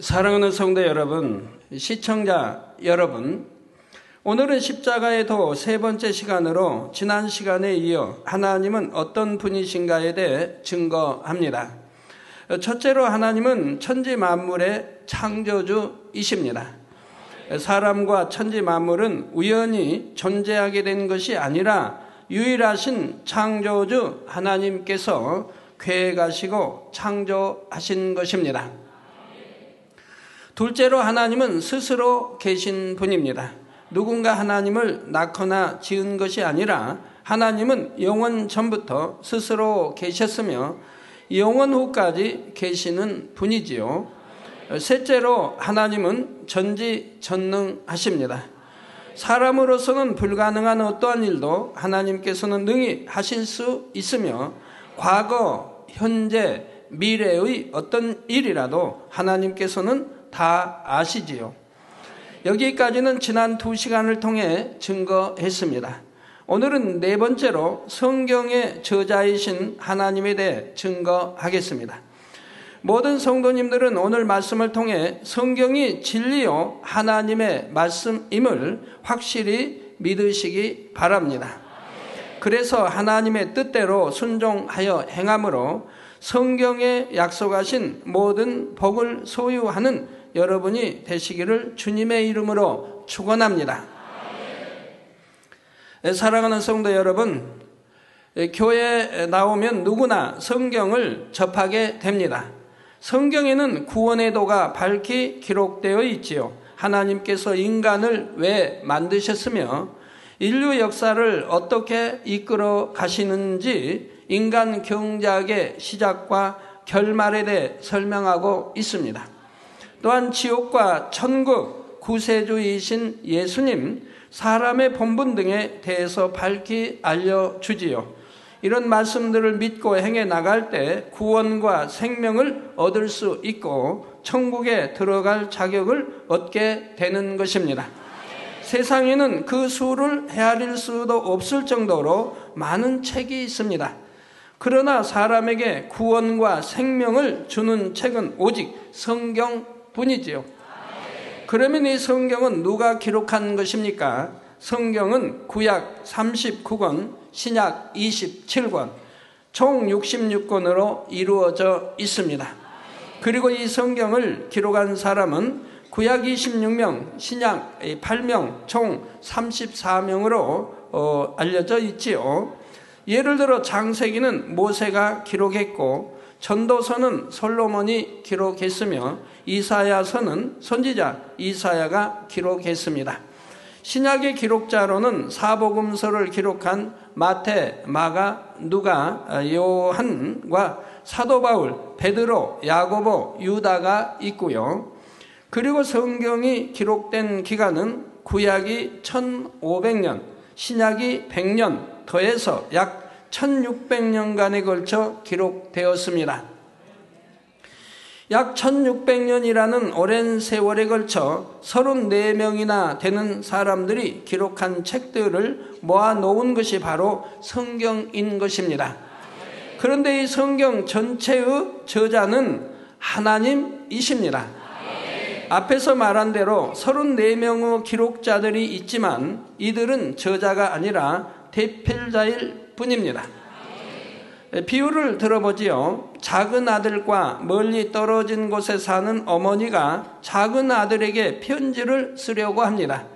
사랑하는 성도 여러분, 시청자 여러분, 오늘은 십자가의 도 세 번째 시간으로 지난 시간에 이어 하나님은 어떤 분이신가에 대해 증거합니다. 첫째로 하나님은 천지 만물의 창조주이십니다. 사람과 천지 만물은 우연히 존재하게 된 것이 아니라 유일하신 창조주 하나님께서 계획하시고 창조하신 것입니다. 둘째로 하나님은 스스로 계신 분입니다. 누군가 하나님을 낳거나 지은 것이 아니라 하나님은 영원 전부터 스스로 계셨으며 영원 후까지 계시는 분이지요. 셋째로 하나님은 전지전능하십니다. 사람으로서는 불가능한 어떠한 일도 하나님께서는 능히 하실 수 있으며 과거, 현재, 미래의 어떤 일이라도 하나님께서는 다 아시지요. 여기까지는 지난 2시간을 통해 증거했습니다. 오늘은 네 번째로 성경의 저자이신 하나님에 대해 증거하겠습니다. 모든 성도님들은 오늘 말씀을 통해 성경이 진리요 하나님의 말씀임을 확실히 믿으시기 바랍니다. 그래서 하나님의 뜻대로 순종하여 행함으로 성경에 약속하신 모든 복을 소유하는 여러분이 되시기를 주님의 이름으로 축원합니다. 사랑하는 성도 여러분, 교회에 나오면 누구나 성경을 접하게 됩니다. 성경에는 구원의 도가 밝히 기록되어 있지요. 하나님께서 인간을 왜 만드셨으며 인류 역사를 어떻게 이끌어 가시는지 인간 경작의 시작과 결말에 대해 설명하고 있습니다. 또한 지옥과 천국, 구세주이신 예수님, 사람의 본분 등에 대해서 밝히 알려주지요. 이런 말씀들을 믿고 행해 나갈 때 구원과 생명을 얻을 수 있고 천국에 들어갈 자격을 얻게 되는 것입니다. 세상에는 그 수를 헤아릴 수도 없을 정도로 많은 책이 있습니다. 그러나 사람에게 구원과 생명을 주는 책은 오직 성경뿐이지요. 그러면 이 성경은 누가 기록한 것입니까? 성경은 구약 39권, 신약 27권, 총 66권으로 이루어져 있습니다. 그리고 이 성경을 기록한 사람은 구약 26명, 신약 8명, 총 34명으로 알려져 있지요. 예를 들어 창세기는 모세가 기록했고 전도서는 솔로몬이 기록했으며 이사야서는 선지자 이사야가 기록했습니다. 신약의 기록자로는 사복음서를 기록한 마태, 마가, 누가, 요한과 사도 바울, 베드로, 야고보, 유다가 있고요. 그리고 성경이 기록된 기간은 구약이 1500년, 신약이 100년 더해서 약 1600년간에 걸쳐 기록되었습니다. 약 1600년이라는 오랜 세월에 걸쳐 34명이나 되는 사람들이 기록한 책들을 모아놓은 것이 바로 성경인 것입니다. 그런데 이 성경 전체의 저자는 하나님이십니다. 앞에서 말한 대로 34명의 기록자들이 있지만 이들은 저자가 아니라 대필자일 뿐입니다. 비유를 들어보지요. 작은 아들과 멀리 떨어진 곳에 사는 어머니가 작은 아들에게 편지를 쓰려고 합니다.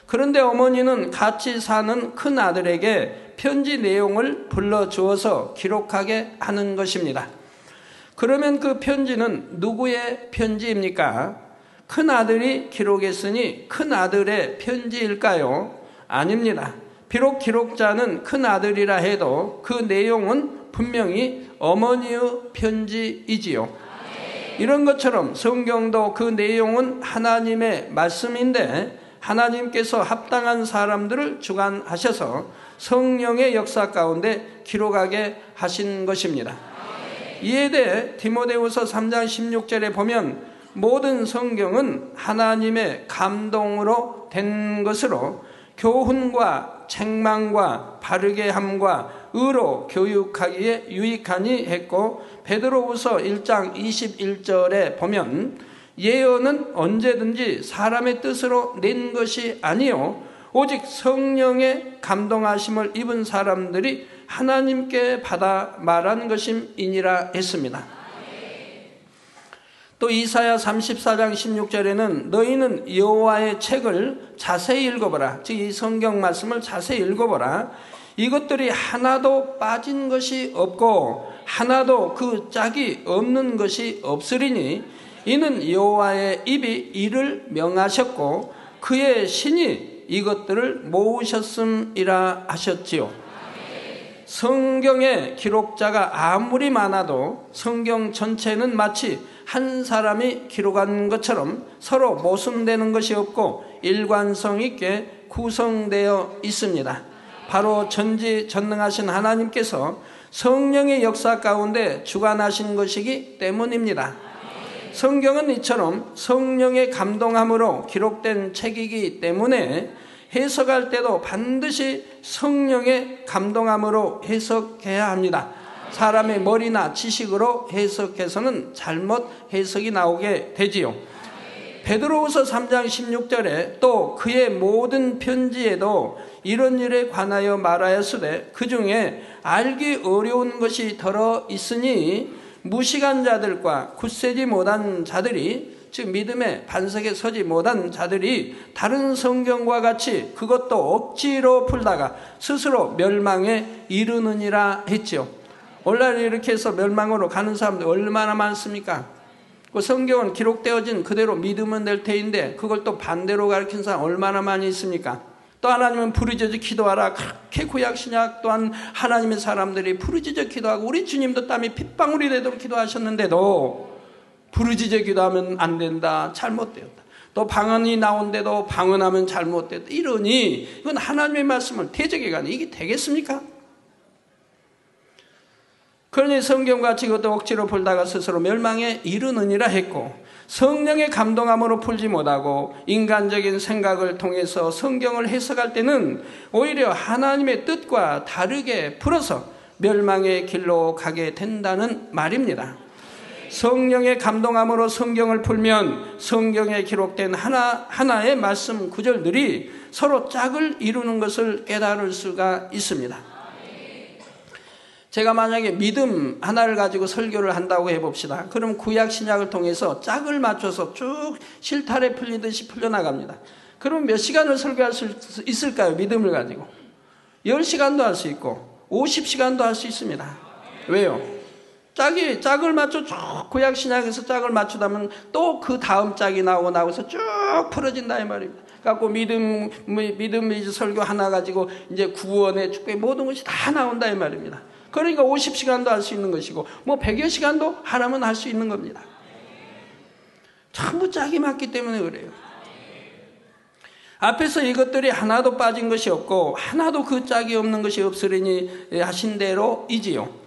그런데 어머니는 같이 사는 큰 아들에게 편지 내용을 불러주어서 기록하게 하는 것입니다. 그러면 그 편지는 누구의 편지입니까? 큰 아들이 기록했으니 큰 아들의 편지일까요? 아닙니다. 비록 기록자는 큰 아들이라 해도 그 내용은 분명히 어머니의 편지이지요. 이런 것처럼 성경도 그 내용은 하나님의 말씀인데 하나님께서 합당한 사람들을 주관하셔서 성령의 역사 가운데 기록하게 하신 것입니다. 이에 대해 디모데후서 3장 16절에 보면 모든 성경은 하나님의 감동으로 된 것으로 교훈과 책망과 바르게 함과 의로 교육하기에 유익하니 했고, 베드로후서 1장 21절에 보면 예언은 언제든지 사람의 뜻으로 낸 것이 아니요 오직 성령의 감동하심을 입은 사람들이 하나님께 받아 말한 것임이니라 했습니다. 또 이사야 34장 16절에는 너희는 여호와의 책을 자세히 읽어보라. 즉 이 성경 말씀을 자세히 읽어보라. 이것들이 하나도 빠진 것이 없고 하나도 그 짝이 없는 것이 없으리니 이는 여호와의 입이 이를 명하셨고 그의 신이 이것들을 모으셨음이라 하셨지요. 성경의 기록자가 아무리 많아도 성경 전체는 마치 한 사람이 기록한 것처럼 서로 모순되는 것이 없고 일관성 있게 구성되어 있습니다. 바로 전지전능하신 하나님께서 성령의 역사 가운데 주관하신 것이기 때문입니다. 성경은 이처럼 성령의 감동함으로 기록된 책이기 때문에 해석할 때도 반드시 성령의 감동함으로 해석해야 합니다. 사람의 머리나 지식으로 해석해서는 잘못 해석이 나오게 되지요. 베드로후서 3장 16절에 또 그의 모든 편지에도 이런 일에 관하여 말하였으되 그 중에 알기 어려운 것이 들어 있으니 무식한 자들과 굳세지 못한 자들이, 즉 믿음의 반석에 서지 못한 자들이 다른 성경과 같이 그것도 억지로 풀다가 스스로 멸망에 이르느니라 했죠. 오늘날 이렇게 해서 멸망으로 가는 사람들 얼마나 많습니까? 그 성경은 기록되어진 그대로 믿으면 될 테인데 그걸 또 반대로 가르친 사람 얼마나 많이 있습니까? 또 하나님은 부르짖어 기도하라. 그렇게 구약 신약 또한 하나님의 사람들이 부르짖어 기도하고 우리 주님도 땀이 핏방울이 되도록 기도하셨는데도 부르짖어 기도하면 안 된다, 잘못되었다. 또 방언이 나온데도 방언하면 잘못되었다. 이러니 이건 하나님의 말씀을 대적해가니 이게 되겠습니까? 그러니 성경같이 그것도 억지로 풀다가 스스로 멸망에 이르느니라 했고, 성령의 감동함으로 풀지 못하고 인간적인 생각을 통해서 성경을 해석할 때는 오히려 하나님의 뜻과 다르게 풀어서 멸망의 길로 가게 된다는 말입니다. 성령의 감동함으로 성경을 풀면 성경에 기록된 하나의 말씀 구절들이 서로 짝을 이루는 것을 깨달을 수가 있습니다. 제가 만약에 믿음 하나를 가지고 설교를 한다고 해봅시다. 그럼 구약 신약을 통해서 짝을 맞춰서 쭉 실타래 풀리듯이 풀려나갑니다. 그럼 몇 시간을 설교할 수 있을까요? 믿음을 가지고 10시간도 할 수 있고 50시간도 할 수 있습니다. 왜요? 짝을 맞춰 쭉 구약 신약에서 짝을 맞추다면 또 그 다음 짝이 나오고서 쭉 풀어진다 이 말입니다. 갖고 믿음 설교 하나 가지고 이제 구원의 축복의 모든 것이 다 나온다 이 말입니다. 그러니까 50시간도 할 수 있는 것이고 뭐 100여 시간도 하라면 할 수 있는 겁니다. 전부 짝이 맞기 때문에 그래요. 앞에서 이것들이 하나도 빠진 것이 없고 하나도 그 짝이 없는 것이 없으리니 하신 대로이지요.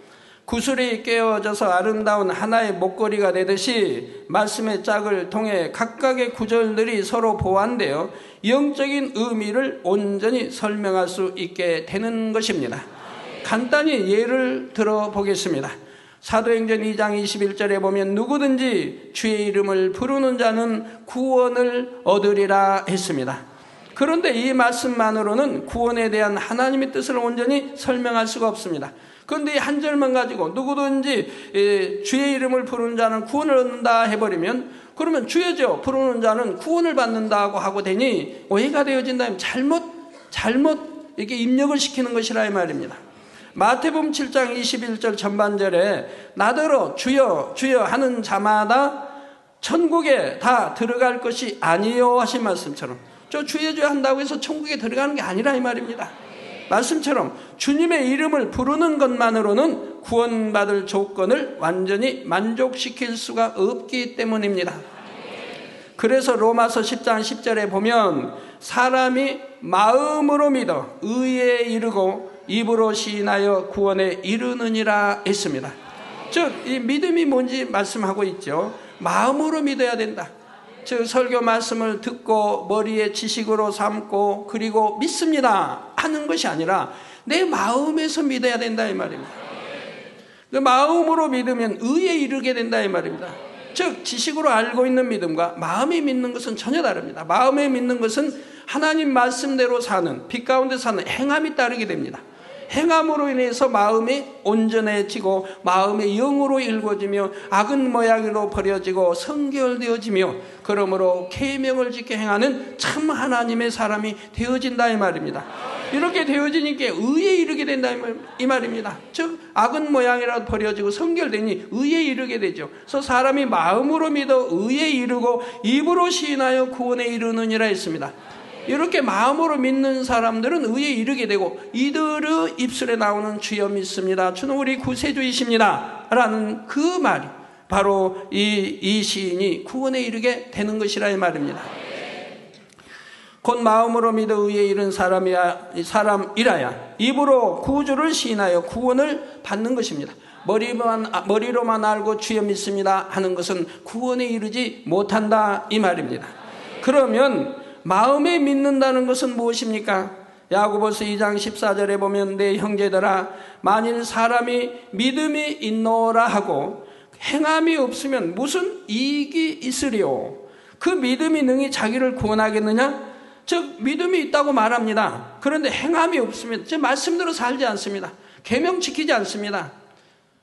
구슬이 깨어져서 아름다운 하나의 목걸이가 되듯이 말씀의 짝을 통해 각각의 구절들이 서로 보완되어 영적인 의미를 온전히 설명할 수 있게 되는 것입니다. 간단히 예를 들어보겠습니다. 사도행전 2장 21절에 보면 누구든지 주의 이름을 부르는 자는 구원을 얻으리라 했습니다. 그런데 이 말씀만으로는 구원에 대한 하나님의 뜻을 온전히 설명할 수가 없습니다. 그런데 이 한 절만 가지고 누구든지 주의 이름을 부르는 자는 구원을 얻는다 해버리면, 그러면 주여져 부르는 자는 구원을 받는다고 하고 되니 오해가 되어진다면 잘못 이렇게 입력을 시키는 것이라 이 말입니다. 마태복음 7장 21절 전반절에 나더러 주여 주여 하는 자마다 천국에 다 들어갈 것이 아니요 하신 말씀처럼, 저 주여 주여 한다고 해서 천국에 들어가는 게 아니라 이 말입니다. 말씀처럼 주님의 이름을 부르는 것만으로는 구원받을 조건을 완전히 만족시킬 수가 없기 때문입니다. 그래서 로마서 10장 10절에 보면 사람이 마음으로 믿어 의에 이르고 입으로 시인하여 구원에 이르느니라 했습니다. 즉 이 믿음이 뭔지 말씀하고 있죠. 마음으로 믿어야 된다. 즉 설교 말씀을 듣고 머리에 지식으로 삼고 그리고 믿습니다 하는 것이 아니라 내 마음에서 믿어야 된다 이 말입니다. 그 마음으로 믿으면 의에 이르게 된다 이 말입니다. 즉 지식으로 알고 있는 믿음과 마음에 믿는 것은 전혀 다릅니다. 마음에 믿는 것은 하나님 말씀대로 사는, 빛 가운데 사는 행함이 따르게 됩니다. 행함으로 인해서 마음이 온전해지고 마음의 영으로 일궈지며 악은 모양으로 버려지고 성결되어지며 그러므로 계명을 지켜 행하는 참 하나님의 사람이 되어진다 이 말입니다. 이렇게 되어지니까 의에 이르게 된다 이 말입니다. 즉 악은 모양이라도 버려지고 성결되니 의에 이르게 되죠. 그래서 사람이 마음으로 믿어 의에 이르고 입으로 시인하여 구원에 이르느니라 했습니다. 이렇게 마음으로 믿는 사람들은 의에 이르게 되고 이들의 입술에 나오는 주여 믿습니다, 주는 우리 구세주이십니다 라는 그 말이 바로 이 시인이 구원에 이르게 되는 것이라 이 말입니다. 곧 마음으로 믿어 의에 이른 사람이라야 입으로 구주를 시인하여 구원을 받는 것입니다. 머리로만 알고 주여 믿습니다 하는 것은 구원에 이르지 못한다 이 말입니다. 그러면 마음에 믿는다는 것은 무엇입니까? 야고보서 2장 14절에 보면 내 형제들아 만일 사람이 믿음이 있노라 하고 행함이 없으면 무슨 이익이 있으리요? 그 믿음이 능히 자기를 구원하겠느냐? 즉 믿음이 있다고 말합니다. 그런데 행함이 없으면 제 말씀대로 살지 않습니다. 계명 지키지 않습니다.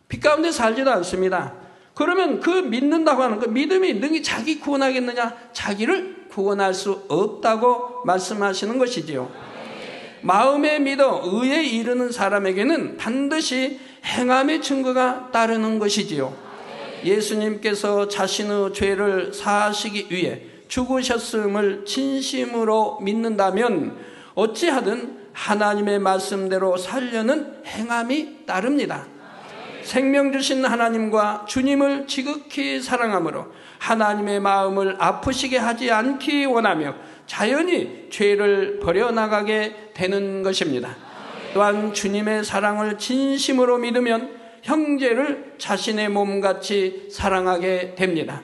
빛 가운데 살지도 않습니다. 그러면 그 믿는다고 하는 그 믿음이 능히 자기 구원하겠느냐? 자기를 구원할 수 없다고 말씀하시는 것이지요. 마음에 믿어 의에 이르는 사람에게는 반드시 행함의 증거가 따르는 것이지요. 예수님께서 자신의 죄를 사하시기 위해 죽으셨음을 진심으로 믿는다면 어찌하든 하나님의 말씀대로 살려는 행함이 따릅니다. 생명 주신 하나님과 주님을 지극히 사랑함으로 하나님의 마음을 아프시게 하지 않기 원하며 자연히 죄를 버려나가게 되는 것입니다. 또한 주님의 사랑을 진심으로 믿으면 형제를 자신의 몸같이 사랑하게 됩니다.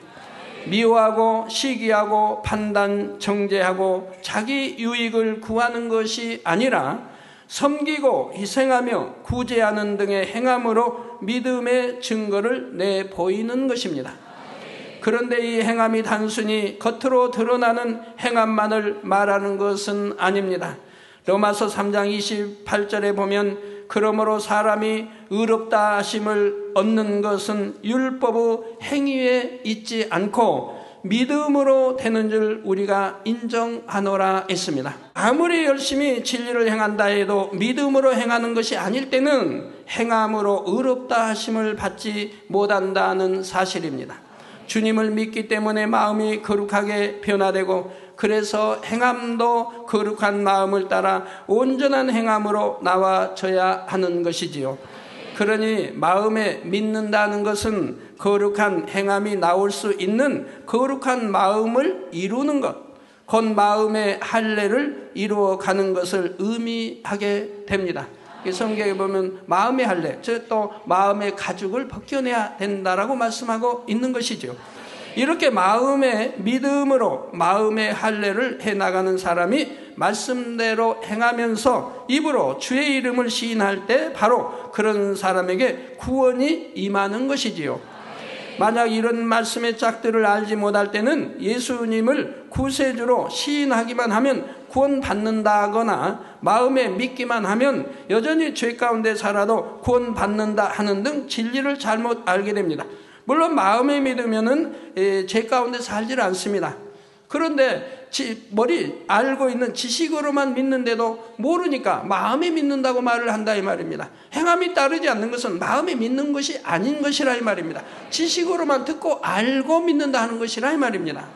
미워하고 시기하고 판단, 정죄하고 자기 유익을 구하는 것이 아니라 섬기고 희생하며 구제하는 등의 행함으로 믿음의 증거를 내보이는 것입니다. 그런데 이 행함이 단순히 겉으로 드러나는 행함만을 말하는 것은 아닙니다. 로마서 3장 28절에 보면 그러므로 사람이 의롭다 하심을 얻는 것은 율법의 행위에 있지 않고 믿음으로 되는 줄 우리가 인정하노라 했습니다. 아무리 열심히 진리를 행한다 해도 믿음으로 행하는 것이 아닐 때는 행함으로 의롭다 하심을 받지 못한다는 사실입니다. 주님을 믿기 때문에 마음이 거룩하게 변화되고 그래서 행함도 거룩한 마음을 따라 온전한 행함으로 나와져야 하는 것이지요. 그러니 마음에 믿는다는 것은 거룩한 행함이 나올 수 있는 거룩한 마음을 이루는 것, 곧 마음의 할례를 이루어가는 것을 의미하게 됩니다. 성경에 보면 마음의 할례, 즉 또 마음의 가죽을 벗겨내야 된다라고 말씀하고 있는 것이죠. 이렇게 마음의 믿음으로 마음의 할례를 해나가는 사람이 말씀대로 행하면서 입으로 주의 이름을 시인할 때 바로 그런 사람에게 구원이 임하는 것이지요. 만약 이런 말씀의 짝들을 알지 못할 때는 예수님을 구세주로 시인하기만 하면 구원받는다거나 마음에 믿기만 하면 여전히 죄 가운데 살아도 구원받는다 하는 등 진리를 잘못 알게 됩니다. 물론 마음에 믿으면은 죄 가운데 살질 않습니다. 그런데 머리 알고 있는 지식으로만 믿는데도 모르니까 마음에 믿는다고 말을 한다 이 말입니다. 행함이 따르지 않는 것은 마음에 믿는 것이 아닌 것이라 이 말입니다. 지식으로만 듣고 알고 믿는다 하는 것이라 이 말입니다.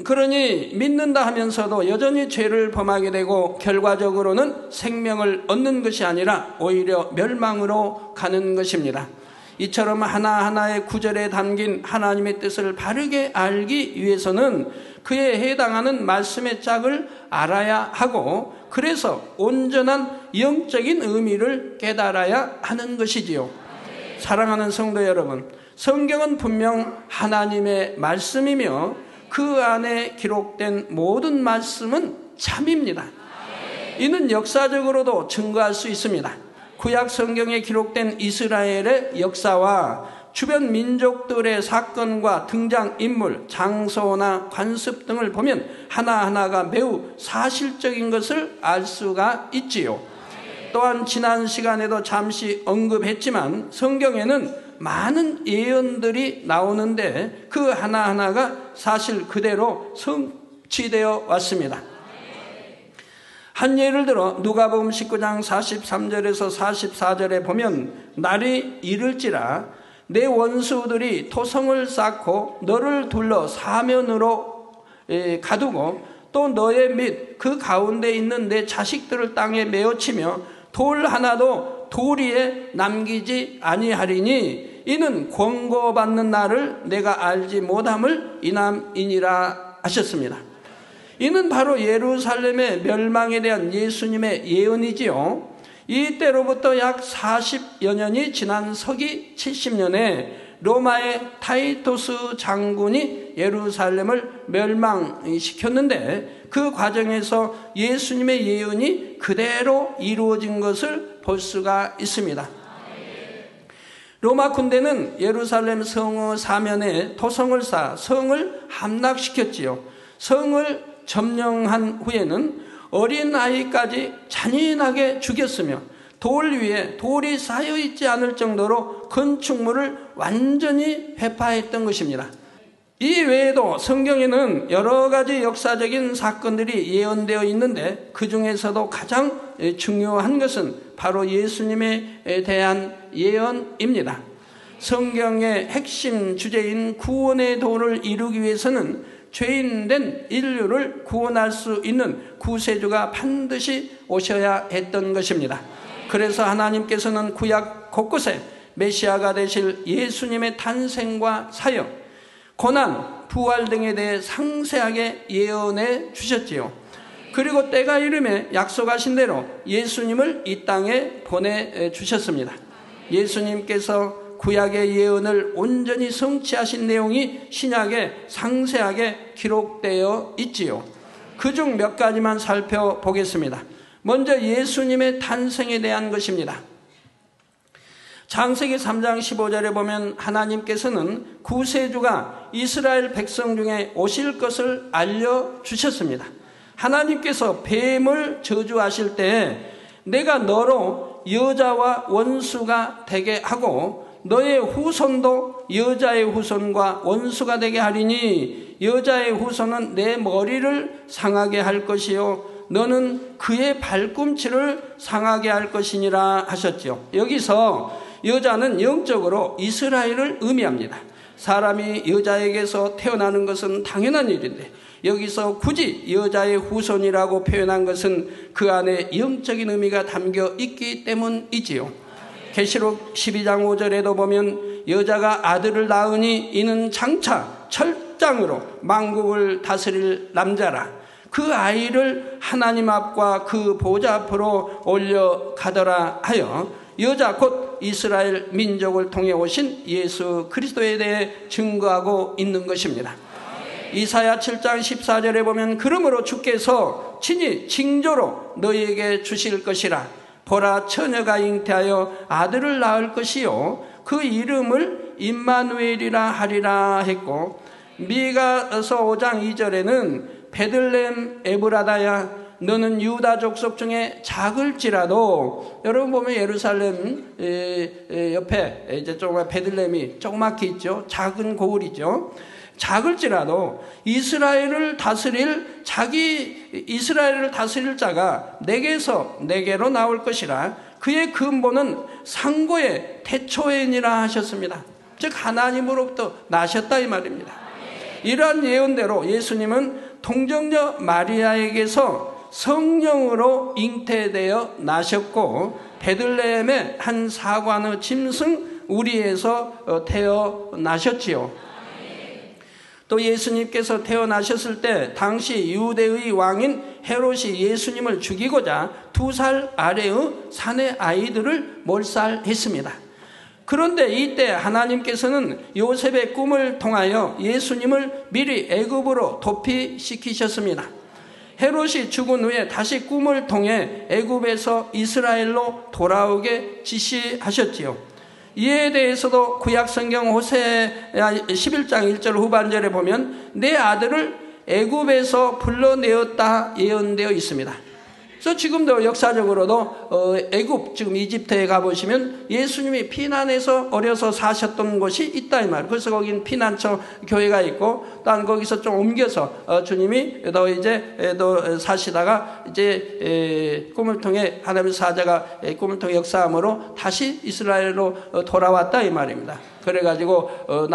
그러니 믿는다 하면서도 여전히 죄를 범하게 되고 결과적으로는 생명을 얻는 것이 아니라 오히려 멸망으로 가는 것입니다. 이처럼 하나하나의 구절에 담긴 하나님의 뜻을 바르게 알기 위해서는 그에 해당하는 말씀의 짝을 알아야 하고 그래서 온전한 영적인 의미를 깨달아야 하는 것이지요. 사랑하는 성도 여러분, 성경은 분명 하나님의 말씀이며 그 안에 기록된 모든 말씀은 참입니다. 이는 역사적으로도 증거할 수 있습니다. 구약 성경에 기록된 이스라엘의 역사와 주변 민족들의 사건과 등장인물, 장소나 관습 등을 보면 하나하나가 매우 사실적인 것을 알 수가 있지요. 또한 지난 시간에도 잠시 언급했지만 성경에는 많은 예언들이 나오는데 그 하나하나가 사실 그대로 성취되어 왔습니다. 한 예를 들어 누가복음 19장 43절에서 44절에 보면 날이 이를지라 내 원수들이 토성을 쌓고 너를 둘러 사면으로 가두고 또 너의 및 그 가운데 있는 내 자식들을 땅에 메어치며 돌 하나도 돌 위에 남기지 아니하리니 이는 권고받는 날을 내가 알지 못함을 인함이니라 하셨습니다. 이는 바로 예루살렘의 멸망에 대한 예수님의 예언이지요. 이때로부터 약 40여 년이 지난 서기 70년에 로마의 타이토스 장군이 예루살렘을 멸망시켰는데 그 과정에서 예수님의 예언이 그대로 이루어진 것을 볼 수가 있습니다. 로마 군대는 예루살렘 성읍 사면에 토성을 쌓아 성을 함락시켰지요. 성을 점령한 후에는 어린아이까지 잔인하게 죽였으며 돌 위에 돌이 쌓여있지 않을 정도로 건축물을 완전히 회파했던 것입니다. 이 외에도 성경에는 여러 가지 역사적인 사건들이 예언되어 있는데 그 중에서도 가장 중요한 것은 바로 예수님에 대한 예언입니다. 성경의 핵심 주제인 구원의 도를 이루기 위해서는 죄인된 인류를 구원할 수 있는 구세주가 반드시 오셔야 했던 것입니다. 그래서 하나님께서는 구약 곳곳에 메시아가 되실 예수님의 탄생과 사역, 고난, 부활 등에 대해 상세하게 예언해 주셨지요. 그리고 때가 이름에 약속하신 대로 예수님을 이 땅에 보내주셨습니다. 예수님께서 구약의 예언을 온전히 성취하신 내용이 신약에 상세하게 기록되어 있지요. 그중 몇 가지만 살펴보겠습니다. 먼저 예수님의 탄생에 대한 것입니다. 창세기 3장 15절에 보면 하나님께서는 구세주가 이스라엘 백성 중에 오실 것을 알려주셨습니다. 하나님께서 뱀을 저주하실 때 내가 너로 여자와 원수가 되게 하고 너의 후손도 여자의 후손과 원수가 되게 하리니 여자의 후손은 내 머리를 상하게 할 것이요 너는 그의 발꿈치를 상하게 할 것이니라 하셨지요. 여기서 여자는 영적으로 이스라엘을 의미합니다. 사람이 여자에게서 태어나는 것은 당연한 일인데 여기서 굳이 여자의 후손이라고 표현한 것은 그 안에 영적인 의미가 담겨 있기 때문이지요. 계시록 12장 5절에도 보면 여자가 아들을 낳으니 이는 장차 철장으로 만국을 다스릴 남자라. 그 아이를 하나님 앞과 그 보좌 앞으로 올려가더라 하여 여자 곧 이스라엘 민족을 통해 오신 예수 그리스도에 대해 증거하고 있는 것입니다. 이사야 7장 14절에 보면 그러므로 주께서 친히 징조로 너희에게 주실 것이라. 보라, 처녀가 잉태하여 아들을 낳을 것이요 그 이름을 임마누엘이라 하리라 했고, 미가서 5장 2절에는 베들레헴 에브라다야 너는 유다 족속 중에 작을지라도, 여러분 보면 예루살렘 옆에 이제 조그만 베들레헴이 조그맣게 있죠. 작은 고을이죠. 작을지라도 이스라엘을 다스릴 자가 내게서 내게로 나올 것이라. 그의 근본은 상고의 태초에니라 하셨습니다. 즉 하나님으로부터 나셨다 이 말입니다. 이러한 예언대로 예수님은 동정녀 마리아에게서 성령으로 잉태되어 나셨고, 베들레헴의 한 사관의 짐승 우리에서 태어나셨지요. 또 예수님께서 태어나셨을 때 당시 유대의 왕인 헤롯이 예수님을 죽이고자 2살 아래의 사내 아이들을 몰살했습니다. 그런데 이때 하나님께서는 요셉의 꿈을 통하여 예수님을 미리 애굽으로 도피시키셨습니다. 헤롯이 죽은 후에 다시 꿈을 통해 애굽에서 이스라엘로 돌아오게 지시하셨지요. 이에 대해서도 구약성경 호세아 11장 1절 후반절에 보면 내 아들을 애굽에서 불러내었다 예언되어 있습니다. 그래서 지금도 역사적으로도 애굽, 지금 이집트에 가보시면 예수님이 피난해서 어려서 사셨던 곳이 있다 이 말. 그래서 거긴 피난처 교회가 있고, 또한 거기서 좀 옮겨서 주님이 너 사시다가 이제 꿈을 통해 하나님의 사자가 꿈을 통해 역사함으로 다시 이스라엘로 돌아왔다 이 말입니다. 그래가지고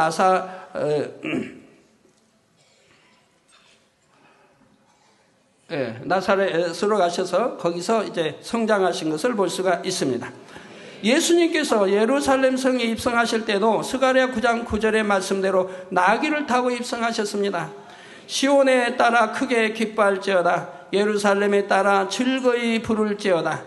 나사렛으로 가셔서 거기서 이제 성장하신 것을 볼 수가 있습니다. 예수님께서 예루살렘 성에 입성하실 때도 스가랴 9장 9절의 말씀대로 나귀를 타고 입성하셨습니다. 시온에 따라 크게 기뻐할지어다. 예루살렘에 따라 즐거이 부를지어다.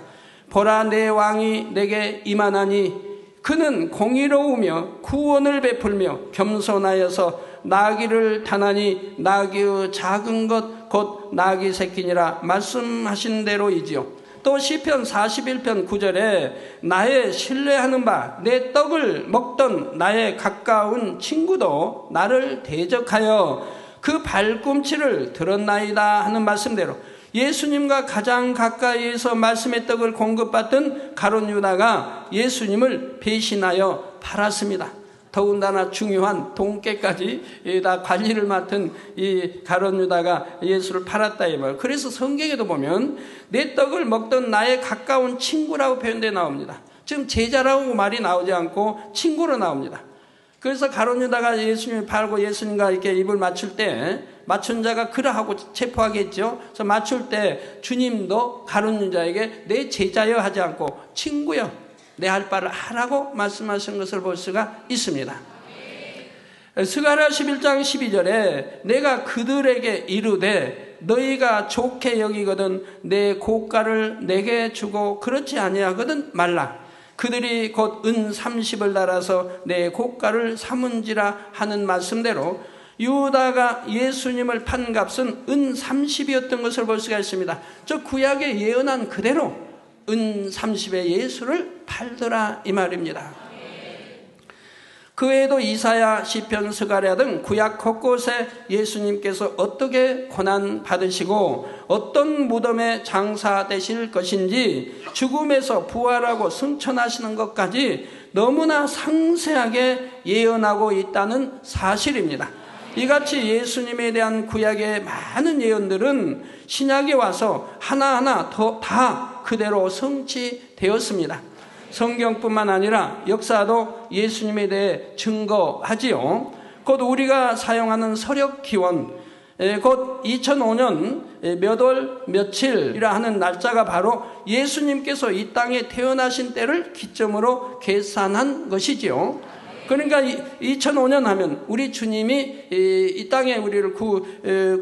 보라, 내 왕이 내게 임하나니 그는 공의로우며 구원을 베풀며 겸손하여서 나귀를 타나니 나귀의 작은 것 곧 나귀 새끼니라 말씀하신 대로이지요. 또 시편 41편 9절에 나의 신뢰하는 바 내 떡을 먹던 나의 가까운 친구도 나를 대적하여 그 발꿈치를 들었나이다 하는 말씀대로 예수님과 가장 가까이에서 말씀의 떡을 공급받던 가룟 유다가 예수님을 배신하여 팔았습니다. 더군다나 중요한 돈깨까지 다 관리를 맡은 이 가룟 유다가 예수를 팔았다 이 말. 그래서 성경에도 보면 내 떡을 먹던 나의 가까운 친구라고 표현되어 나옵니다. 지금 제자라고 말이 나오지 않고 친구로 나옵니다. 그래서 가룟 유다가 예수님을 팔고 예수님과 이렇게 입을 맞출 때 맞춘 자가 그러하고 체포하겠죠. 그래서 맞출 때 주님도 가룟 유다에게 내 제자여 하지 않고 친구여, 내 할 바를 하라고 말씀하신 것을 볼 수가 있습니다. 스가랴 11장 12절에 내가 그들에게 이르되 너희가 좋게 여기거든 내 고가를 내게 주고 그렇지 아니하거든 말라. 그들이 곧 은 30을 달아서 내 고가를 삼은지라 하는 말씀대로 유다가 예수님을 판 값은 은 30이었던 것을 볼 수가 있습니다. 저 구약에 예언한 그대로 은 30에 예수를 팔더라 이 말입니다. 그 외에도 이사야, 시편, 스가랴 등 구약 곳곳에 예수님께서 어떻게 고난 받으시고 어떤 무덤에 장사되실 것인지 죽음에서 부활하고 승천하시는 것까지 너무나 상세하게 예언하고 있다는 사실입니다. 이같이 예수님에 대한 구약의 많은 예언들은 신약에 와서 하나하나 다 그대로 성취되었습니다. 성경뿐만 아니라 역사도 예수님에 대해 증거하지요. 곧 우리가 사용하는 서력 기원, 곧 2005년 몇 월 며칠이라 하는 날짜가 바로 예수님께서 이 땅에 태어나신 때를 기점으로 계산한 것이지요. 그러니까 2005년 하면 우리 주님이 이 땅에 우리를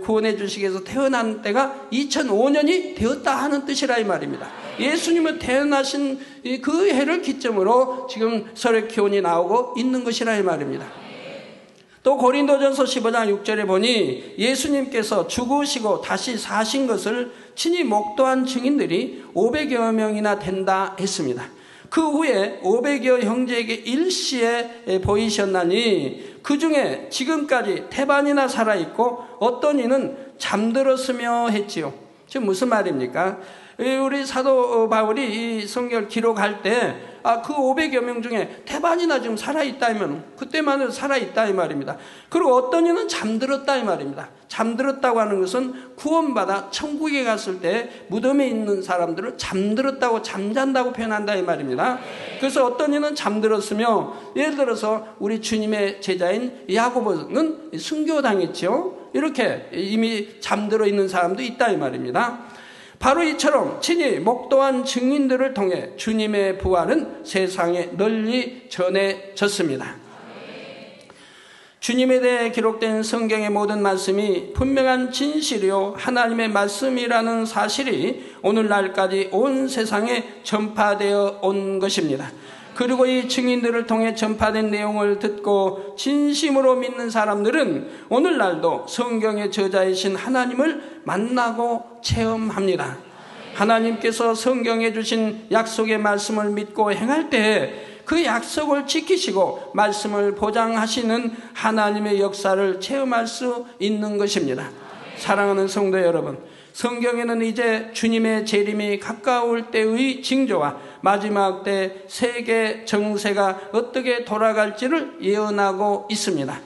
구원해 주시기 위해서 태어난 때가 2005년이 되었다 하는 뜻이라 이 말입니다. 예수님은 태어나신 그 해를 기점으로 지금 설의 나오고 있는 것이라 이 말입니다. 또 고린도전서 15장 6절에 보니 예수님께서 죽으시고 다시 사신 것을 친히 목도한 증인들이 500여 명이나 된다 했습니다. 그 후에 500여 형제에게 일시에 보이셨나니 그 중에 지금까지 태반이나 살아있고 어떤 이는 잠들었으며 했지요. 지금 무슨 말입니까? 우리 사도 바울이 이 성경을 기록할 때 그 500여 명 중에 태반이나 지금 살아있다면 그때만은 살아있다 이 말입니다. 그리고 어떤 이는 잠들었다 이 말입니다. 잠들었다고 하는 것은 구원받아 천국에 갔을 때 무덤에 있는 사람들을 잠들었다고 잠잔다고 표현한다 이 말입니다. 그래서 어떤 이는 잠들었으며, 예를 들어서 우리 주님의 제자인 야고보는 순교당했죠. 이렇게 이미 잠들어 있는 사람도 있다 이 말입니다. 바로 이처럼 친히 목도한 증인들을 통해 주님의 부활은 세상에 널리 전해졌습니다. 주님에 대해 기록된 성경의 모든 말씀이 분명한 진실이요 하나님의 말씀이라는 사실이 오늘날까지 온 세상에 전파되어 온 것입니다. 그리고 이 증인들을 통해 전파된 내용을 듣고 진심으로 믿는 사람들은 오늘날도 성경의 저자이신 하나님을 만나고 체험합니다. 하나님께서 성경에 주신 약속의 말씀을 믿고 행할 때 그 약속을 지키시고 말씀을 보장하시는 하나님의 역사를 체험할 수 있는 것입니다. 사랑하는 성도 여러분, 성경에는 이제 주님의 재림이 가까울 때의 징조와 마지막 때 세계 정세가 어떻게 돌아갈지를 예언하고 있습니다.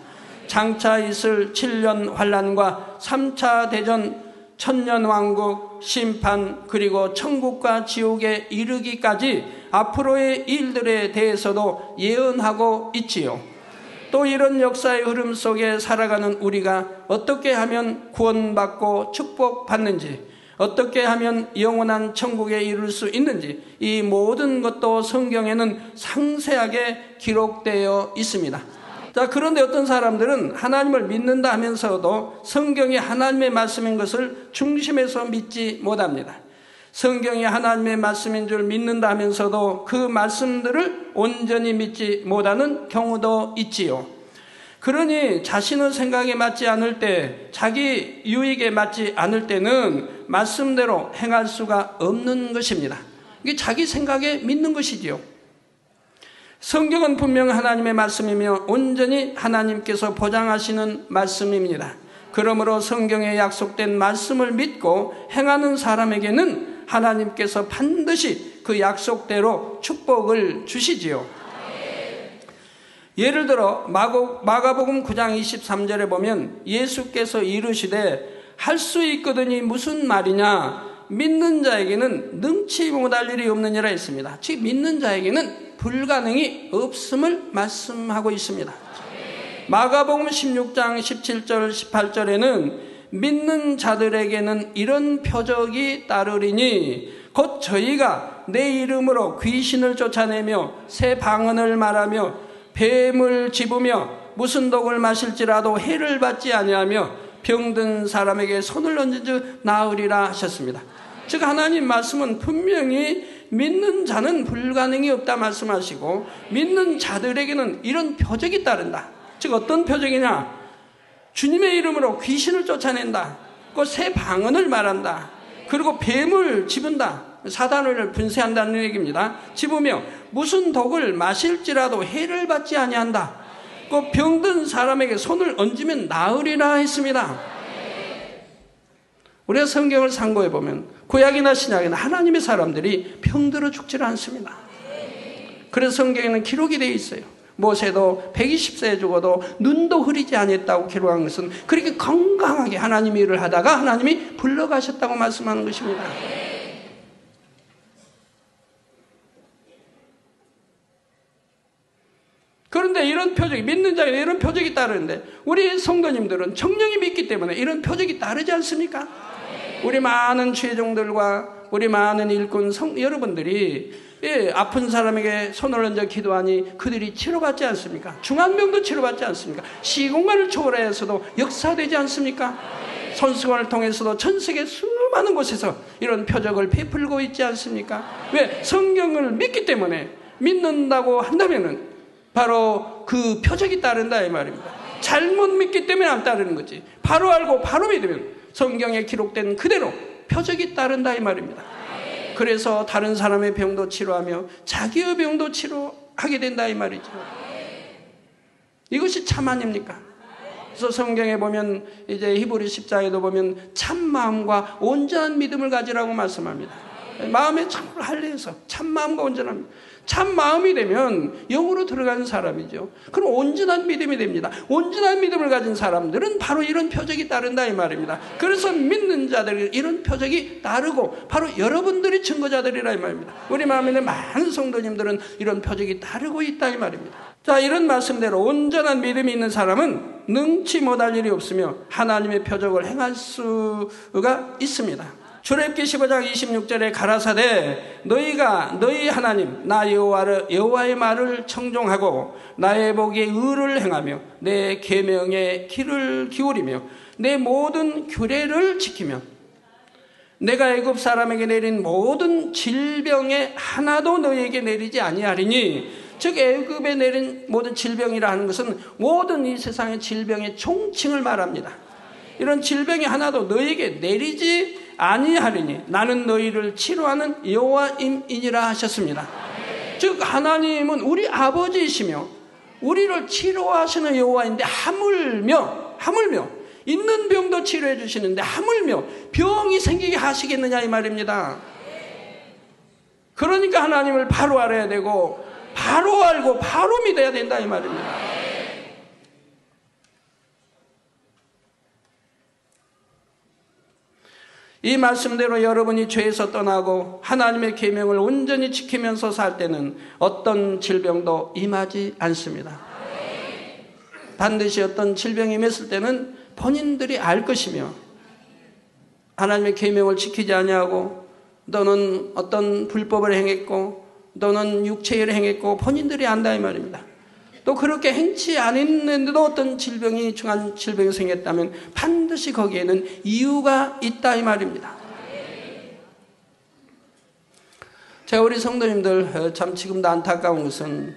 장차 있을 7년 환란과 3차 대전, 천년왕국, 심판, 그리고 천국과 지옥에 이르기까지 앞으로의 일들에 대해서도 예언하고 있지요. 또 이런 역사의 흐름 속에 살아가는 우리가 어떻게 하면 구원받고 축복받는지, 어떻게 하면 영원한 천국에 이룰 수 있는지, 이 모든 것도 성경에는 상세하게 기록되어 있습니다. 자, 그런데 어떤 사람들은 하나님을 믿는다 하면서도 성경이 하나님의 말씀인 것을 중심에서 믿지 못합니다. 성경이 하나님의 말씀인 줄 믿는다 하면서도 그 말씀들을 온전히 믿지 못하는 경우도 있지요. 그러니 자신의 생각에 맞지 않을 때, 자기 유익에 맞지 않을 때는 말씀대로 행할 수가 없는 것입니다. 이게 자기 생각에 믿는 것이지요. 성경은 분명 하나님의 말씀이며 온전히 하나님께서 보장하시는 말씀입니다. 그러므로 성경에 약속된 말씀을 믿고 행하는 사람에게는 하나님께서 반드시 그 약속대로 축복을 주시지요. 예를 들어 마가복음 9장 23절에 보면 예수께서 이르시되 할 수 있거든이 무슨 말이냐, 믿는 자에게는 능치 못할 일이 없느니라 했습니다. 즉 믿는 자에게는 불가능이 없음을 말씀하고 있습니다. 마가복음 16장 17절 18절에는 믿는 자들에게는 이런 표적이 따르리니 곧 저희가 내 이름으로 귀신을 쫓아내며 새 방언을 말하며 뱀을 집으며 무슨 독을 마실지라도 해를 받지 아니하며 병든 사람에게 손을 얹은 즉 나으리라 하셨습니다. 즉 하나님 말씀은 분명히 믿는 자는 불가능이 없다 말씀하시고 믿는 자들에게는 이런 표적이 따른다. 즉 어떤 표적이냐, 주님의 이름으로 귀신을 쫓아낸다, 그 새 방언을 말한다, 그리고 뱀을 집은다, 사단을 분쇄한다는 얘기입니다. 집으며 무슨 독을 마실지라도 해를 받지 아니한다, 그 병든 사람에게 손을 얹으면 나으리라 했습니다. 우리가 성경을 상고해 보면 구약이나 신약이나 하나님의 사람들이 병들어 죽지를 않습니다. 그래서 성경에는 기록이 되어 있어요. 모세도 120세에 죽어도 눈도 흐리지 않았다고 기록한 것은 그렇게 건강하게 하나님의 일을 하다가 하나님이 불러가셨다고 말씀하는 것입니다. 그런데 이런 표적이, 믿는 자에게 이런 표적이 따르는데 우리 성도님들은 정령이 믿기 때문에 이런 표적이 따르지 않습니까? 우리 많은 죄종들과 우리 많은 일꾼 여러분들이 예, 아픈 사람에게 손을 얹어 기도하니 그들이 치료받지 않습니까? 중환병도 치료받지 않습니까? 시공간을 초월해서도 역사되지 않습니까? 손수건을 통해서도 전 세계 수많은 곳에서 이런 표적을 베풀고 있지 않습니까? 왜? 성경을 믿기 때문에, 믿는다고 한다면은 바로 그 표적이 따른다 이 말입니다. 잘못 믿기 때문에 안 따르는 거지. 바로 알고 바로 믿으면 성경에 기록된 그대로 표적이 따른다 이 말입니다. 그래서 다른 사람의 병도 치료하며 자기의 병도 치료하게 된다 이 말이죠. 이것이 참 아닙니까? 그래서 성경에 보면 이제 히브리 10장에도 보면 참 마음과 온전한 믿음을 가지라고 말씀합니다. 마음에 참을 할례해서 참 마음과 온전한, 참 마음이 되면 영으로 들어가는 사람이죠. 그럼 온전한 믿음이 됩니다. 온전한 믿음을 가진 사람들은 바로 이런 표적이 따른다 이 말입니다. 그래서 믿는 자들에게 이런 표적이 따르고 바로 여러분들이 증거자들이라 이 말입니다. 우리 마음에 있는 많은 성도님들은 이런 표적이 따르고 있다 이 말입니다. 자, 이런 말씀대로 온전한 믿음이 있는 사람은 능치 못할 일이 없으며 하나님의 표적을 행할 수가 있습니다. 출애굽기 15장 26절에 가라사대 너희가 너희 하나님 나 여호와의 말을 청종하고 나의 보기에 의를 행하며 내 계명에 귀를 기울이며 내 모든 규례를 지키며 내가 애굽 사람에게 내린 모든 질병에 하나도 너희에게 내리지 아니하리니, 즉 애굽에 내린 모든 질병이라 하는 것은 모든 이 세상의 질병의 총칭을 말합니다. 이런 질병이 하나도 너희에게 내리지 아니하리니 나는 너희를 치료하는 여호와임이니라 하셨습니다. 즉 하나님은 우리 아버지이시며 우리를 치료하시는 여호와인데 하물며 있는 병도 치료해 주시는데 하물며 병이 생기게 하시겠느냐 이 말입니다. 그러니까 하나님을 바로 알아야 되고 바로 알고 바로 믿어야 된다 이 말입니다. 이 말씀대로 여러분이 죄에서 떠나고 하나님의 계명을 온전히 지키면서 살 때는 어떤 질병도 임하지 않습니다. 반드시 어떤 질병이 임했을 때는 본인들이 알 것이며, 하나님의 계명을 지키지 아니하고 너는 어떤 불법을 행했고 너는 육체를 행했고 본인들이 안다 이 말입니다. 또 그렇게 행치 않았는데도 어떤 질병이, 중한 질병이 생겼다면 반드시 거기에는 이유가 있다 이 말입니다. 제가 우리 성도님들 참 지금도 안타까운 것은,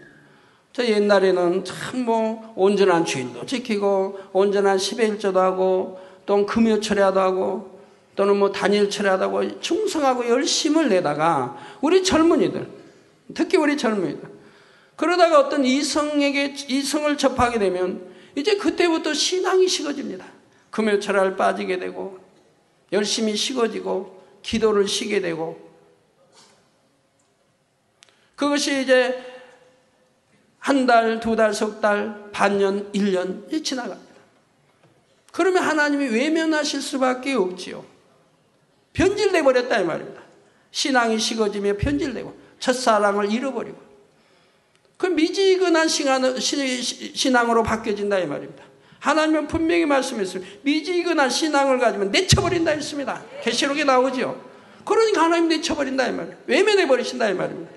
저 옛날에는 참 온전한 주일도 지키고 온전한 10일조도 하고 또 금요 철야도 하고 또는 단일 철야도 하고 충성하고 열심을 내다가 우리 젊은이들, 특히 우리 젊은이들, 그러다가 어떤 이성을 접하게 되면 이제 그때부터 신앙이 식어집니다. 금요철야를 빠지게 되고 열심히 식어지고 기도를 쉬게 되고, 그것이 이제 한 달, 두 달, 석 달, 반년, 1년이 지나갑니다. 그러면 하나님이 외면하실 수밖에 없지요. 변질돼 버렸다 이 말입니다. 신앙이 식어지며 변질되고 첫사랑을 잃어버리고 그 미지근한 신앙으로 바뀌어진다 이 말입니다. 하나님은 분명히 말씀했어요. 미지근한 신앙을 가지면 내쳐버린다 했습니다. 계시록에 나오죠. 그러니까 하나님 내쳐버린다 이 말이에요. 외면해버리신다 이 말입니다.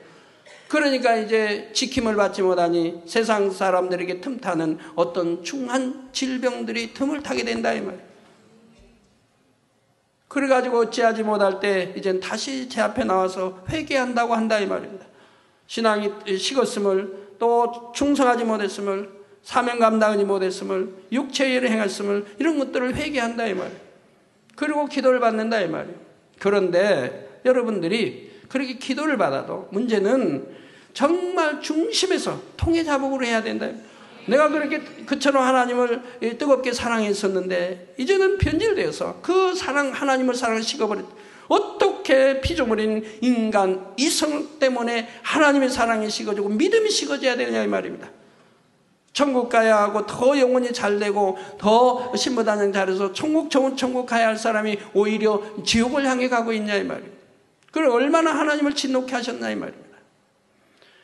그러니까 이제 지킴을 받지 못하니 세상 사람들에게 틈타는 어떤 중한 질병들이 틈을 타게 된다 이 말이에요. 그래가지고 어찌하지 못할 때 이젠 다시 제 앞에 나와서 회개한다고 한다 이 말입니다. 신앙이 식었음을, 또 충성하지 못했음을, 사명 감당하지 못했음을, 육체의 일을 행했음을, 이런 것들을 회개한다 이 말이에요. 그리고 기도를 받는다 이 말이에요. 그런데 여러분들이 그렇게 기도를 받아도 문제는 정말 중심에서 통해자복으로 해야 된다. 내가 그렇게 그처럼 하나님을 뜨겁게 사랑했었는데 이제는 변질되어서 그 사랑, 하나님을 사랑을 식어버렸다. 어떻게 피조물인 인간 이성 때문에 하나님의 사랑이 식어지고 믿음이 식어져야 되느냐 이 말입니다. 천국 가야 하고 더 영혼이 잘 되고 더 신부단장 잘해서 좋은 천국 가야 할 사람이 오히려 지옥을 향해 가고 있냐 이 말입니다. 그걸 얼마나 하나님을 진노케 하셨나 이 말입니다.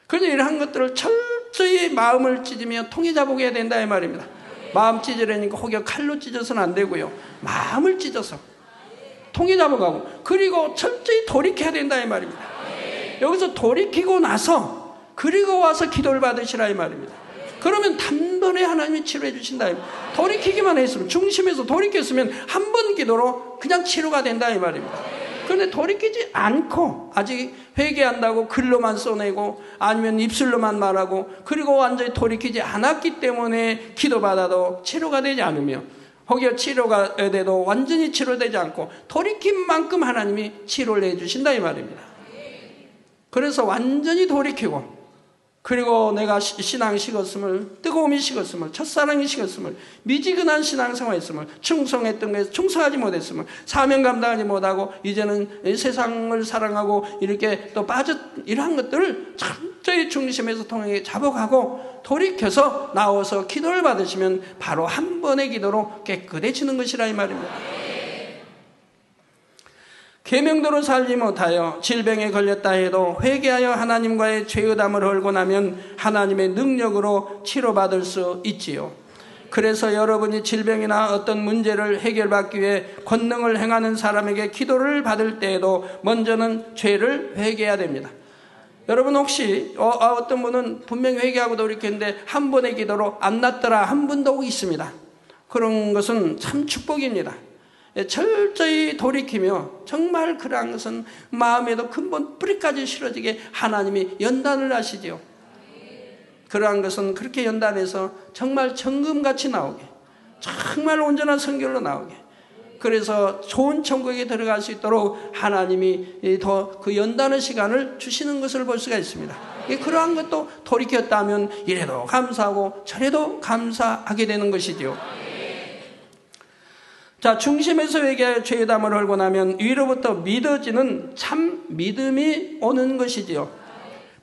그러니 이러한 것들을 철저히 마음을 찢으며 통해자복해야 된다 이 말입니다. 마음 찢으려니까 혹여 칼로 찢어서는 안 되고요. 마음을 찢어서 통해자복하고 그리고 철저히 돌이켜야 된다 이 말입니다. 여기서 돌이키고 나서 그리고 와서 기도를 받으시라 이 말입니다. 그러면 단번에 하나님이 치료해 주신다. 돌이키기만 했으면, 중심에서 돌이켰으면 한 번 기도로 그냥 치료가 된다 이 말입니다. 그런데 돌이키지 않고 아직 회개한다고 글로만 써내고 아니면 입술로만 말하고 그리고 완전히 돌이키지 않았기 때문에 기도받아도 치료가 되지 않으며, 혹여 치료가 돼도 완전히 치료되지 않고 돌이킨 만큼 하나님이 치료를 해주신다 이 말입니다. 그래서 완전히 돌이키고, 그리고 내가 신앙이 식었음을, 뜨거움이 식었음을, 첫사랑이 식었음을, 미지근한 신앙생활했음을, 충성했던 것에 충성하지 못했음을, 사명 감당하지 못하고 이제는 세상을 사랑하고 이렇게 또 이러한 것들을 철저히 중심에서 통해 잡아가고 돌이켜서 나와서 기도를 받으시면 바로 한 번의 기도로 깨끗해지는 것이라 이 말입니다. 계명대로 살지 못하여 질병에 걸렸다 해도 회개하여 하나님과의 죄의담을 헐고 나면 하나님의 능력으로 치료받을 수 있지요. 그래서 여러분이 질병이나 어떤 문제를 해결받기 위해 권능을 행하는 사람에게 기도를 받을 때에도 먼저는 죄를 회개해야 됩니다. 여러분 혹시 어떤 분은 분명히 회개하고 돌이켰는데 한 번의 기도로 안 낫더라 한 분도 있습니다. 그런 것은 참 축복입니다. 철저히 돌이키며 정말 그러한 것은 마음에도 근본 뿌리까지 실어지게 하나님이 연단을 하시지요. 그러한 것은 그렇게 연단해서 정말 정금같이 나오게, 정말 온전한 성결로 나오게, 그래서 좋은 천국에 들어갈 수 있도록 하나님이 더 그 연단의 시간을 주시는 것을 볼 수가 있습니다. 그러한 것도 돌이켰다면 이래도 감사하고 저래도 감사하게 되는 것이지요. 자, 중심에서 회개하여 죄의담을 헐고 나면 위로부터 믿어지는 참 믿음이 오는 것이지요.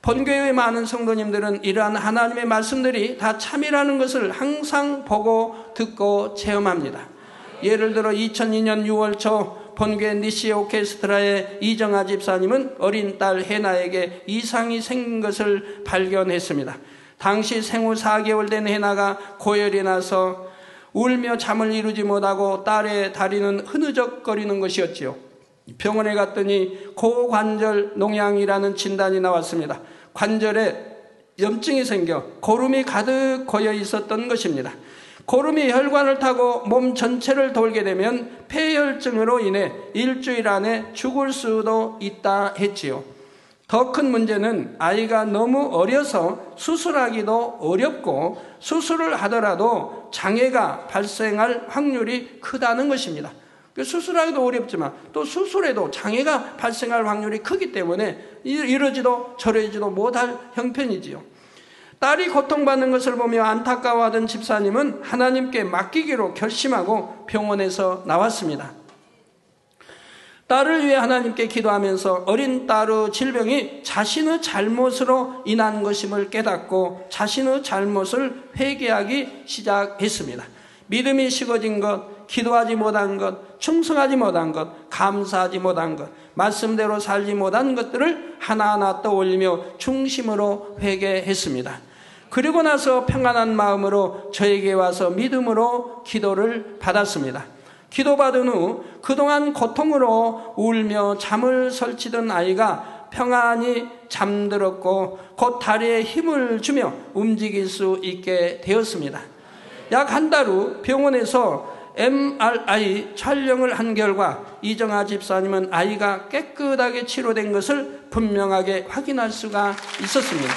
본교회의 많은 성도님들은 이러한 하나님의 말씀들이 다 참이라는 것을 항상 보고 듣고 체험합니다. 예를 들어 2002년 6월 초 본교회 니시 오케스트라의 이정아 집사님은 어린 딸 해나에게 이상이 생긴 것을 발견했습니다. 당시 생후 4개월 된 해나가 고열이 나서 울며 잠을 이루지 못하고 딸의 다리는 흐느적거리는 것이었지요. 병원에 갔더니 고관절 농양이라는 진단이 나왔습니다. 관절에 염증이 생겨 고름이 가득 고여 있었던 것입니다. 고름이 혈관을 타고 몸 전체를 돌게 되면 폐혈증으로 인해 일주일 안에 죽을 수도 있다 했지요. 더 큰 문제는 아이가 너무 어려서 수술하기도 어렵고 수술을 하더라도 장애가 발생할 확률이 크다는 것입니다. 수술하기도 어렵지만 또 수술에도 장애가 발생할 확률이 크기 때문에 이러지도 저러지도 못할 형편이지요. 딸이 고통받는 것을 보며 안타까워하던 집사님은 하나님께 맡기기로 결심하고 병원에서 나왔습니다. 딸을 위해 하나님께 기도하면서 어린 딸의 질병이 자신의 잘못으로 인한 것임을 깨닫고 자신의 잘못을 회개하기 시작했습니다. 믿음이 식어진 것, 기도하지 못한 것, 충성하지 못한 것, 감사하지 못한 것, 말씀대로 살지 못한 것들을 하나하나 떠올리며 중심으로 회개했습니다. 그리고 나서 평안한 마음으로 저에게 와서 믿음으로 기도를 받았습니다. 기도받은 후 그동안 고통으로 울며 잠을 설치던 아이가 평안히 잠들었고 곧 다리에 힘을 주며 움직일 수 있게 되었습니다. 약 한 달 후 병원에서 MRI 촬영을 한 결과 이정아 집사님은 아이가 깨끗하게 치료된 것을 분명하게 확인할 수가 있었습니다.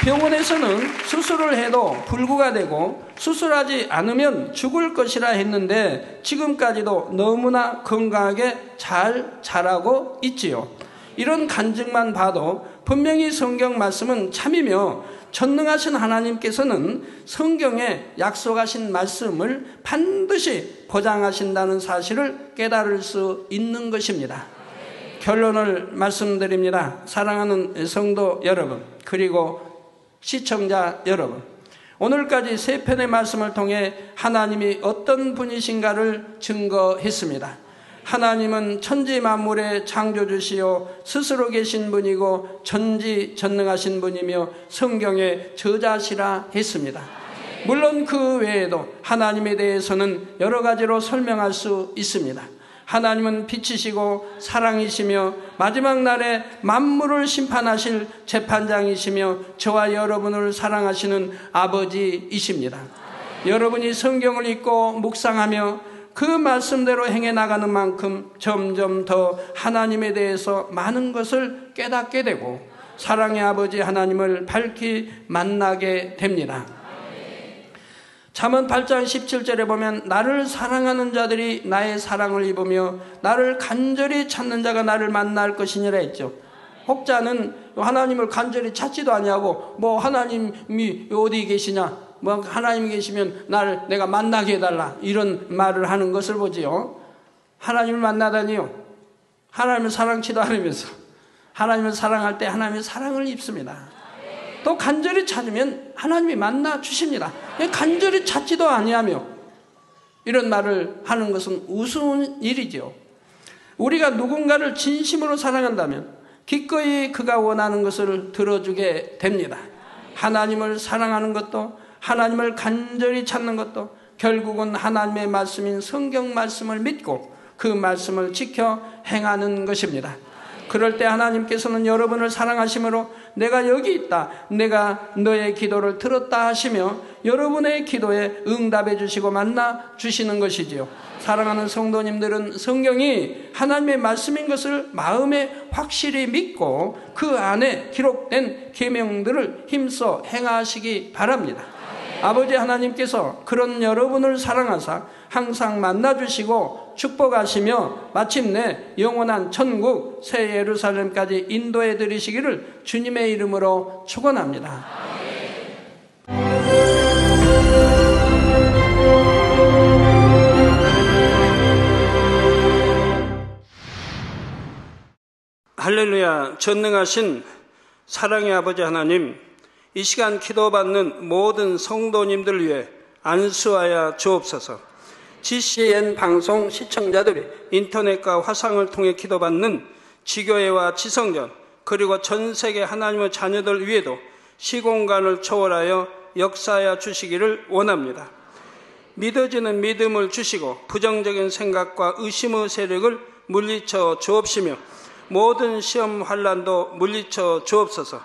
병원에서는 수술을 해도 불구가 되고 수술하지 않으면 죽을 것이라 했는데 지금까지도 너무나 건강하게 잘 자라고 있지요. 이런 간증만 봐도 분명히 성경 말씀은 참이며 전능하신 하나님께서는 성경에 약속하신 말씀을 반드시 보장하신다는 사실을 깨달을 수 있는 것입니다. 결론을 말씀드립니다. 사랑하는 성도 여러분, 그리고 시청자 여러분, 오늘까지 세 편의 말씀을 통해 하나님이 어떤 분이신가를 증거했습니다. 하나님은 천지 만물의 창조주시요 스스로 계신 분이고 전지전능하신 분이며 성경의 저자시라 했습니다. 물론 그 외에도 하나님에 대해서는 여러 가지로 설명할 수 있습니다. 하나님은 빛이시고 사랑이시며 마지막 날에 만물을 심판하실 재판장이시며 저와 여러분을 사랑하시는 아버지이십니다. 여러분이 성경을 읽고 묵상하며 그 말씀대로 행해 나가는 만큼 점점 더 하나님에 대해서 많은 것을 깨닫게 되고 사랑의 아버지 하나님을 밝히 만나게 됩니다. 잠언 8장 17절에 보면 나를 사랑하는 자들이 나의 사랑을 입으며 나를 간절히 찾는 자가 나를 만날 것이니라 했죠. 혹자는 하나님을 간절히 찾지도 아니하고 뭐 하나님이 어디 계시냐, 뭐 하나님이 계시면 내가 만나게 해달라, 이런 말을 하는 것을 보지요. 하나님을 만나다니요, 하나님을 사랑치도 않으면서 하나님을 사랑할 때 하나님의 사랑을 입습니다. 또 간절히 찾으면 하나님이 만나 주십니다. 간절히 찾지도 아니하며 이런 말을 하는 것은 우스운 일이죠. 우리가 누군가를 진심으로 사랑한다면 기꺼이 그가 원하는 것을 들어주게 됩니다. 하나님을 사랑하는 것도 하나님을 간절히 찾는 것도 결국은 하나님의 말씀인 성경 말씀을 믿고 그 말씀을 지켜 행하는 것입니다. 그럴 때 하나님께서는 여러분을 사랑하심으로 내가 여기 있다, 내가 너의 기도를 들었다 하시며 여러분의 기도에 응답해 주시고 만나 주시는 것이지요. 사랑하는 성도님들은 성경이 하나님의 말씀인 것을 마음에 확실히 믿고 그 안에 기록된 계명들을 힘써 행하시기 바랍니다. 아버지 하나님께서 그런 여러분을 사랑하사 항상 만나주시고 축복하시며 마침내 영원한 천국 새 예루살렘까지 인도해 드리시기를 주님의 이름으로 축원합니다. 할렐루야. 전능하신 사랑의 아버지 하나님, 이 시간 기도받는 모든 성도님들 위해 안수하여 주옵소서. GCN 방송 시청자들이 인터넷과 화상을 통해 기도받는 지교회와 지성전, 그리고 전 세계 하나님의 자녀들 위에도 시공간을 초월하여 역사하여 주시기를 원합니다. 믿어지는 믿음을 주시고 부정적인 생각과 의심의 세력을 물리쳐 주옵시며 모든 시험 환난도 물리쳐 주옵소서.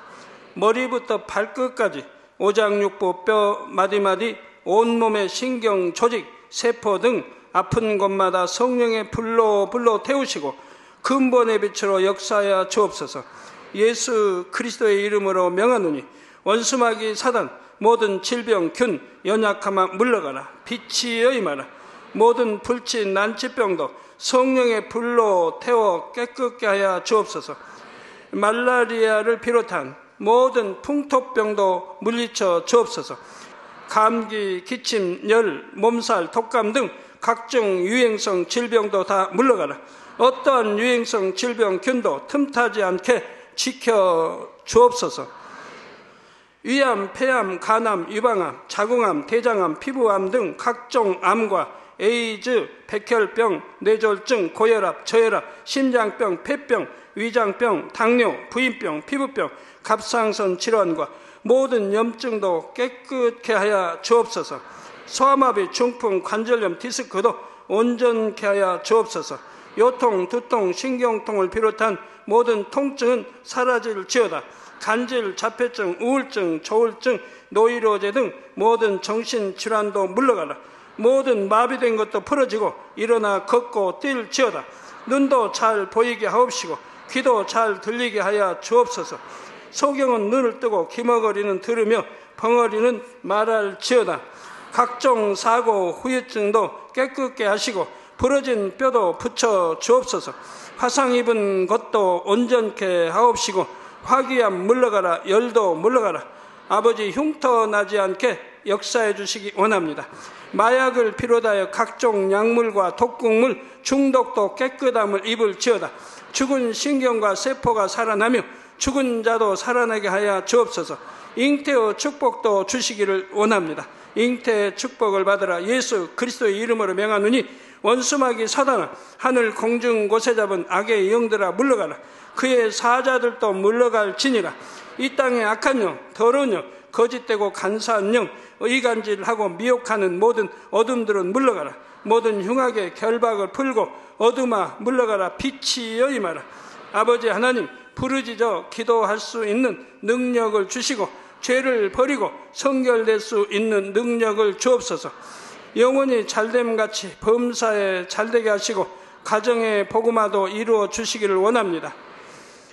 머리부터 발끝까지 오장육부 뼈 마디마디 온몸의 신경 조직 세포 등 아픈 곳마다 성령의 불로 태우시고 근본의 빛으로 역사하여 주옵소서. 예수 그리스도의 이름으로 명하노니 원수마귀 사단 모든 질병 균 연약함아 물러가라. 빛이 임하라. 모든 불치 난치병도 성령의 불로 태워 깨끗게 하여 주옵소서. 말라리아를 비롯한 모든 풍토병도 물리쳐 주옵소서. 감기, 기침, 열, 몸살, 독감 등 각종 유행성 질병도 다 물러가라. 어떠한 유행성 질병균도 틈타지 않게 지켜 주옵소서. 위암, 폐암, 간암, 유방암, 자궁암, 대장암, 피부암 등 각종 암과 에이즈, 백혈병, 뇌졸중, 고혈압, 저혈압, 심장병, 폐병, 위장병, 당뇨, 부인병, 피부병, 갑상선 질환과 모든 염증도 깨끗게 하여 주옵소서. 소아마비, 중풍, 관절염, 디스크도 온전케 하여 주옵소서. 요통, 두통, 신경통을 비롯한 모든 통증은 사라질지어다. 간질, 자폐증, 우울증, 조울증, 노이로제 등 모든 정신질환도 물러가라. 모든 마비된 것도 풀어지고 일어나 걷고 뛸지어다. 눈도 잘 보이게 하옵시고 귀도 잘 들리게 하여 주옵소서. 소경은 눈을 뜨고 기머거리는 들으며 벙어리는 말할지어다. 각종 사고 후유증도 깨끗게 하시고 부러진 뼈도 붙여 주옵소서. 화상 입은 것도 온전케 하옵시고 화기암 물러가라. 열도 물러가라. 아버지 흉터 나지 않게 역사해 주시기 원합니다. 마약을 비롯하여 각종 약물과 독극물 중독도 깨끗함을 입을지어다. 죽은 신경과 세포가 살아나며 죽은 자도 살아나게 하여 주옵소서. 잉태의 축복도 주시기를 원합니다. 잉태의 축복을 받으라. 예수 그리스도의 이름으로 명하노니 원수마귀 사단아, 하늘 공중 곳에 잡은 악의 영들아 물러가라. 그의 사자들도 물러갈지니라. 이 땅의 악한 영, 더러운 영, 거짓되고 간사한 영, 이간질하고 미혹하는 모든 어둠들은 물러가라. 모든 흉악의 결박을 풀고 어둠아 물러가라. 빛이여 임하라. 아버지 하나님, 부르짖어 기도할 수 있는 능력을 주시고 죄를 버리고 성결될 수 있는 능력을 주옵소서. 영원히 잘됨같이 범사에 잘되게 하시고 가정의 복음화도 이루어 주시기를 원합니다.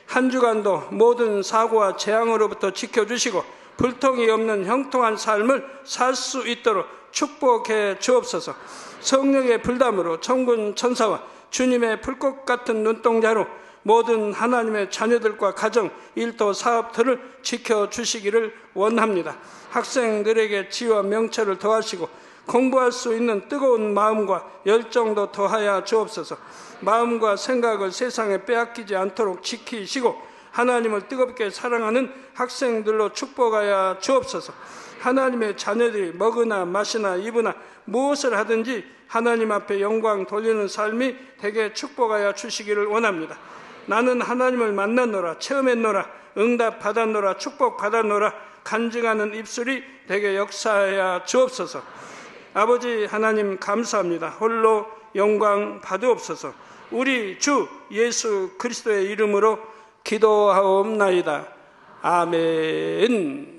한 주간도 모든 사고와 재앙으로부터 지켜주시고 불통이 없는 형통한 삶을 살 수 있도록 축복해 주옵소서. 성령의 불담으로 천군 천사와 주님의 불꽃 같은 눈동자로 모든 하나님의 자녀들과 가정, 일터, 사업들을 지켜주시기를 원합니다. 학생들에게 지혜와 명철을 더하시고 공부할 수 있는 뜨거운 마음과 열정도 더하여 주옵소서. 마음과 생각을 세상에 빼앗기지 않도록 지키시고 하나님을 뜨겁게 사랑하는 학생들로 축복하여 주옵소서. 하나님의 자녀들이 먹으나 마시나 입으나 무엇을 하든지 하나님 앞에 영광 돌리는 삶이 되게 축복하여 주시기를 원합니다. 나는 하나님을 만났노라, 체험했노라, 응답 받았노라, 축복 받았노라, 간증하는 입술이 되게 역사하여 주옵소서. 아버지 하나님 감사합니다. 홀로 영광 받으옵소서. 우리 주 예수 그리스도의 이름으로 기도하옵나이다. 아멘.